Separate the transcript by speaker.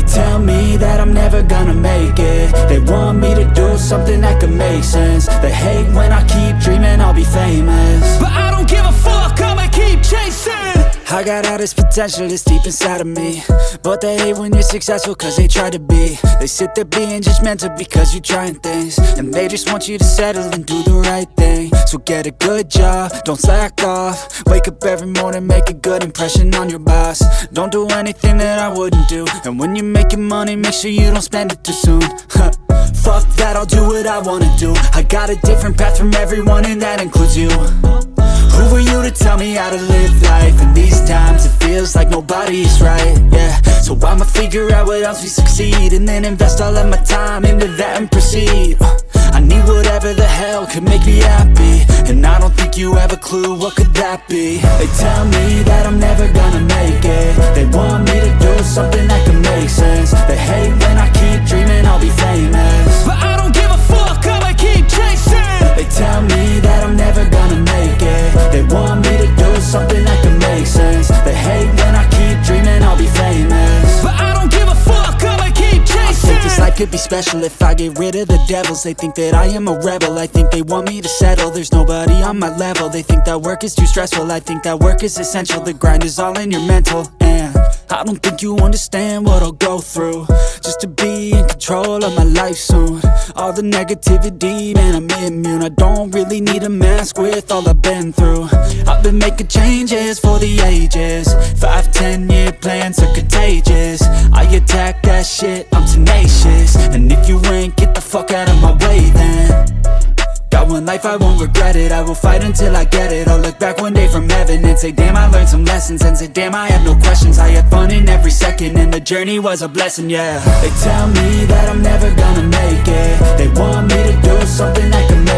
Speaker 1: They tell me that I'm never gonna make it. They want me to do something that could make sense. They hate when I keep dreaming I'll be famous,
Speaker 2: but I don't give a fuck, I'ma keep chasing.
Speaker 1: I got all this potential that's deep inside of me, but they hate when you're successful cause they try to be. They sit there being judgmental because you're trying things, and they just want you to settle and do the right thing. So get a good job, don't slack off. Wake up every morning, make a good impression on your boss. Don't do anything that I wouldn't do, and when you're making money, make sure you don't spend it too soon. Fuck that, I'll do what I wanna do. I got a different path from everyone, and that includes you. Who are you to tell me how to live life? In these times it feels like nobody's right, yeah. So I'ma figure out what else we succeed, and then invest all of my time into that and proceed. I need whatever the hell could make me happy, and I don't think you have a clue what could that be. They tell me that I'm never gonna make it. They want me to do something that could make sense. They hate when I keep dreaming I'll be famous,
Speaker 2: but I don't give a fuck, I'ma keep chasing.
Speaker 1: They tell me that I'm never gonna make it. They want me to do something that could make sense. They hate when I keep dreaming I'll be famous,
Speaker 2: but I don't give a fuck, I'ma keep chasing.
Speaker 1: I think this life could be special if I get rid of the devils. They think that I am a rebel, I think they want me to settle. There's nobody on my level. They think that work is too stressful, I think that work is essential. The grind is all in your mental, and I don't think you understand what I'll go through just to be in control of my life soon. All the negativity, man, I'm immune. I don't really need a mask with all I've been through. I've been making changes for the ages. 5-10 year plans are contagious. I attack that shit, I'm tenacious. And if you ain't, get the fuck out of my way then. Got one life, I won't regret it. I will fight until I get it. I'll look back one day from heaven and say damn, I learned some lessons. And say damn, I had no questions. I had fun in every second, and the journey was a blessing, yeah. They tell me that I'm never gonna make it. They want me to do something that can make